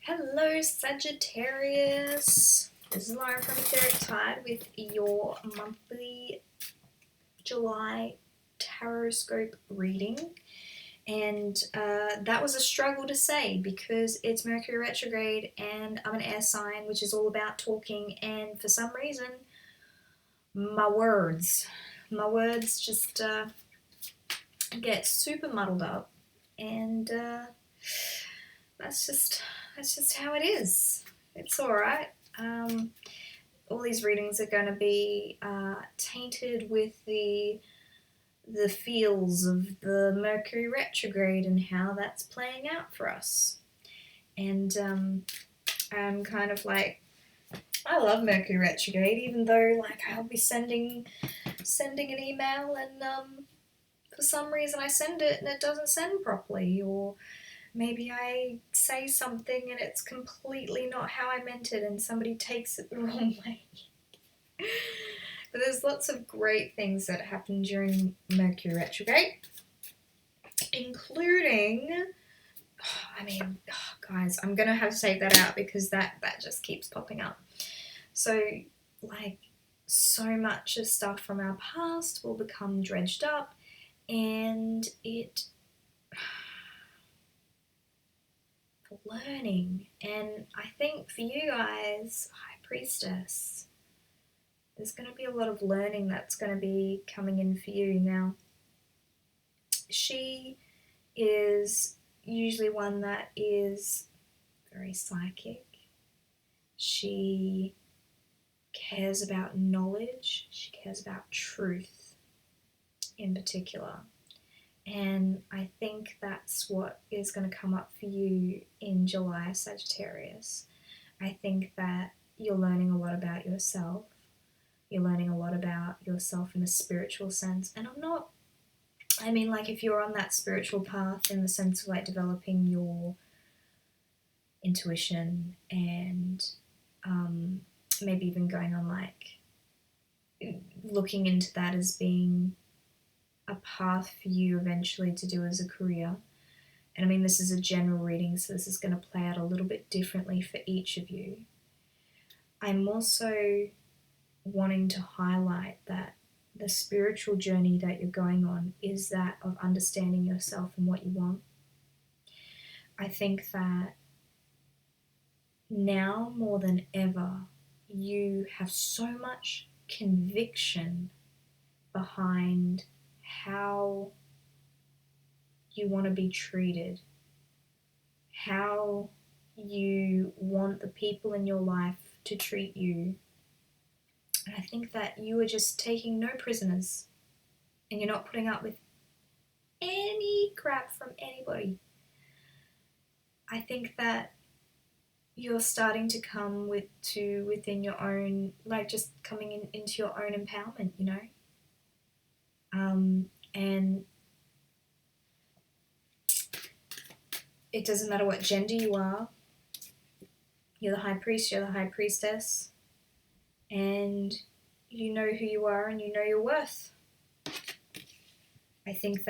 Hello Sagittarius, this is Lauren from Etheric Tide with your monthly July Tarotscope reading, and that was a struggle to say because it's Mercury retrograde and I'm an air sign, which is all about talking, and for some reason my words just get super muddled up, and that's just how it is. It's alright. All these readings are going to be tainted with the feels of the Mercury retrograde and how that's playing out for us. And I'm kind of like, I love Mercury retrograde, even though like I'll be sending an email and for some reason I send it and it doesn't send properly, or maybe I say something and it's completely not how I meant it and somebody takes it the wrong way. But there's lots of great things that happen during Mercury retrograde, including, guys, I'm going to have to take that out because that just keeps popping up. So, like, so much of stuff from our past will become dredged up, and learning. And I think for you guys, High Priestess, there's going to be a lot of learning that's going to be coming in for you. Now, she is usually one that is very psychic. She cares about knowledge. She cares about truth in particular. And I think that's what is going to come up for you in July, Sagittarius. I think that you're learning a lot about yourself. You're learning a lot about yourself in a spiritual sense. And if you're on that spiritual path in the sense of like developing your intuition and maybe even going on like looking into that as being a path for you eventually to do as a career. And this is a general reading, so this is going to play out a little bit differently for each of you. I'm also wanting to highlight that the spiritual journey that you're going on is that of understanding yourself and what you want. I think that now more than ever, you have so much conviction behind how you want to be treated, how you want the people in your life to treat you. And I think that you are just taking no prisoners and you're not putting up with any crap from anybody. I think that you're starting to come within your own, like just coming into your own empowerment, you know? And it doesn't matter what gender you are. You're the high priest, you're the high priestess, and you know who you are and you know your worth. I think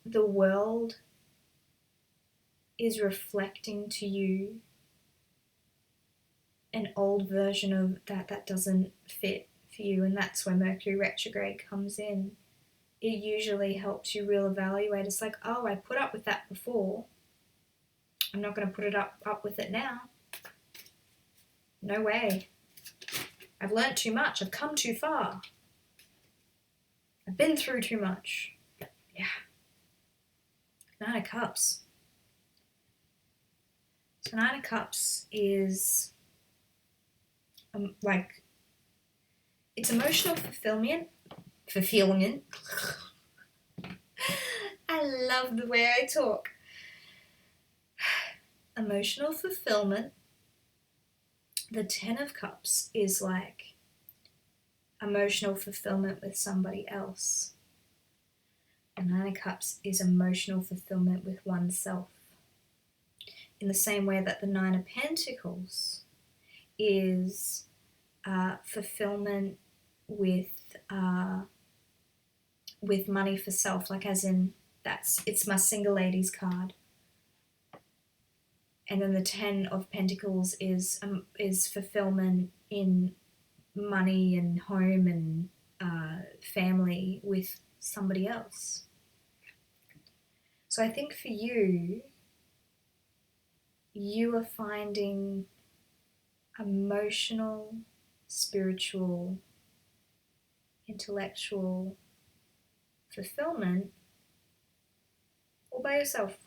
the world is reflecting to you an old version of that doesn't fit for you, and that's where Mercury retrograde comes in. It usually helps you reevaluate. It's like, oh, I put up with that before. I'm not going to put it up with it now. No way. I've learnt too much. I've come too far. I've been through too much. Yeah. Nine of Cups. So Nine of Cups is it's emotional fulfillment. I love the way I talk. Emotional fulfillment. The Ten of Cups is like emotional fulfillment with somebody else. The Nine of Cups is emotional fulfillment with oneself. In the same way that the Nine of Pentacles is fulfillment with money for self, like as in It's my single ladies card. And then the 10 of Pentacles is fulfillment in money and home and family with somebody else. So I think for you, you are finding emotional, spiritual, intellectual fulfillment all by yourself.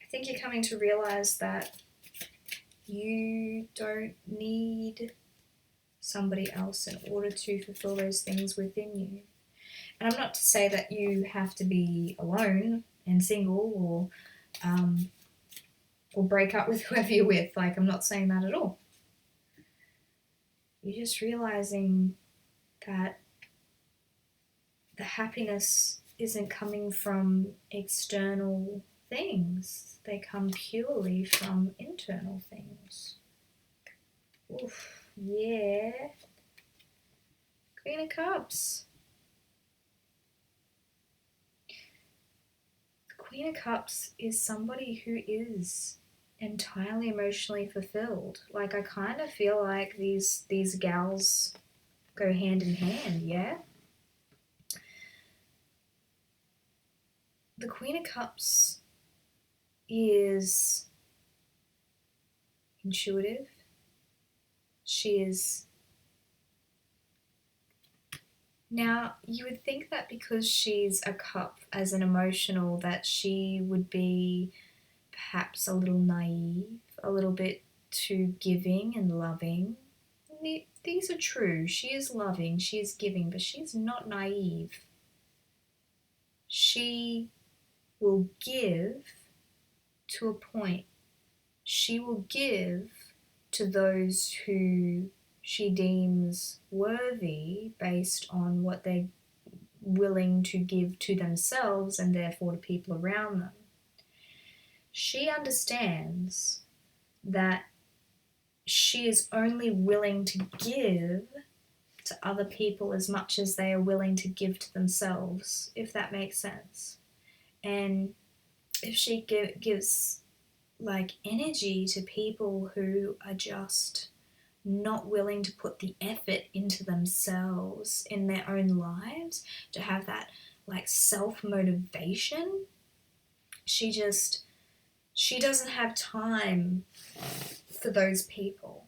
I think you're coming to realize that you don't need somebody else in order to fulfill those things within you. And I'm not to say that you have to be alone and single or break up with whoever you're with. Like, I'm not saying that at all. You're just realizing that the happiness isn't coming from external things. They come purely from internal things. Oof, yeah. Queen of Cups. The Queen of Cups is somebody who is entirely emotionally fulfilled. Like, I kind of feel like these gals go hand in hand, yeah? The Queen of Cups is intuitive. She is... Now, you would think that because she's a cup as an emotional, that she would be perhaps a little naive, a little bit too giving and loving. These are true. She is loving, she is giving, but she's not naive. She will give to a point. She will give to those who she deems worthy based on what they're willing to give to themselves and therefore to people around them. She understands that she is only willing to give to other people as much as they are willing to give to themselves, if that makes sense. And if she gives like energy to people who are just not willing to put the effort into themselves in their own lives, to have that like self-motivation, she doesn't have time for those people,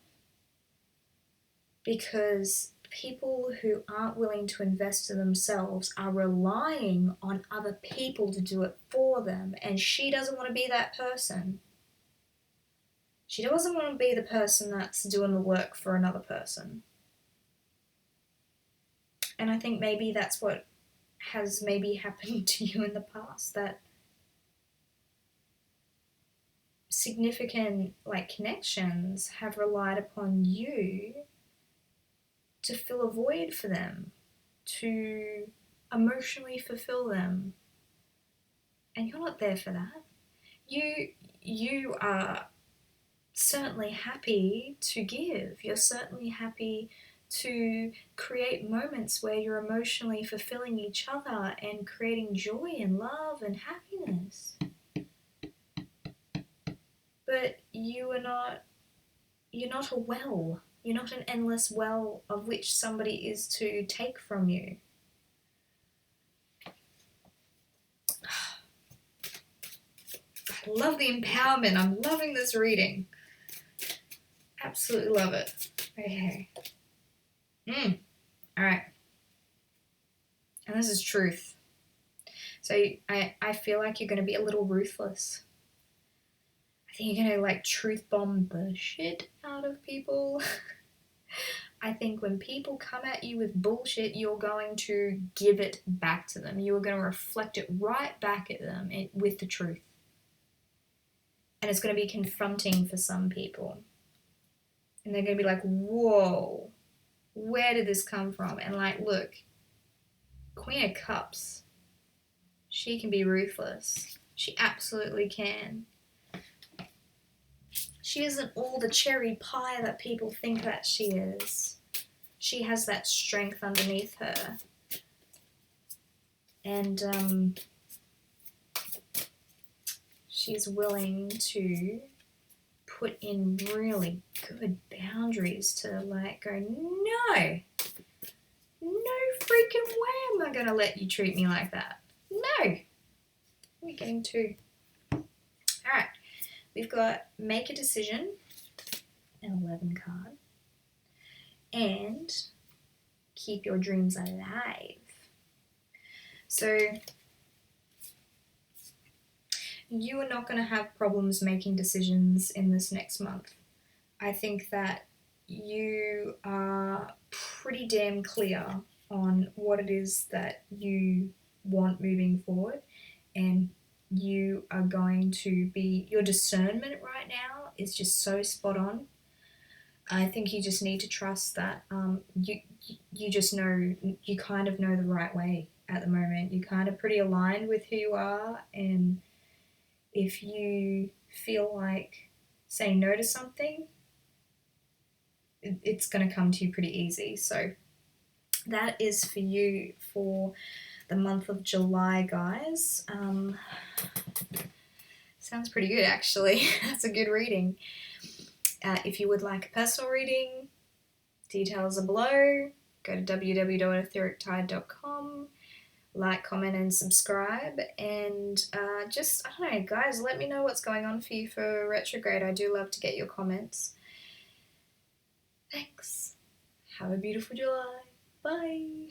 because people who aren't willing to invest in themselves are relying on other people to do it for them, and she doesn't want to be that person. She doesn't want to be the person that's doing the work for another person. And I think maybe that's what has maybe happened to you in the past, that significant like connections have relied upon you to fill a void for them, to emotionally fulfill them. And you're not there for that. You are certainly happy to give. You're certainly happy to create moments where you're emotionally fulfilling each other and creating joy and love and happiness. But you're not a well. You're not an endless well of which somebody is to take from you. I love the empowerment. I'm loving this reading. Absolutely love it. Okay. Alright. And this is truth. So I feel like you're going to be a little ruthless. I think you're going to like truth bomb the shit out of people. I think when people come at you with bullshit, you're going to give it back to them. You're going to reflect it right back at them with the truth. And it's going to be confronting for some people. And they're going to be like, whoa, where did this come from? And like, look, Queen of Cups, she can be ruthless. She absolutely can. She isn't all the cherry pie that people think that she is. She has that strength underneath her. And she's willing to put in really good boundaries to like go, no freaking way am I going to let you treat me like that. No. We're getting two. Alright, we've got make a decision, an 11 card, and keep your dreams alive. So you are not going to have problems making decisions in this next month. I think that you are pretty damn clear on what it is that you want moving forward, and you are going to be, your discernment right now is just so spot on. I think you just need to trust that you just know, you kind of know the right way at the moment. You're kind of pretty aligned with who you are, and if you feel like saying no to something, it's going to come to you pretty easy. So that is for you for the month of July, guys. Sounds pretty good, actually. That's a good reading. If you would like a personal reading, details are below. Go to www.etherictide.com. Like, comment, and subscribe. And just, I don't know, guys, let me know what's going on for you for retrograde. I do love to get your comments. Thanks. Have a beautiful July. Bye.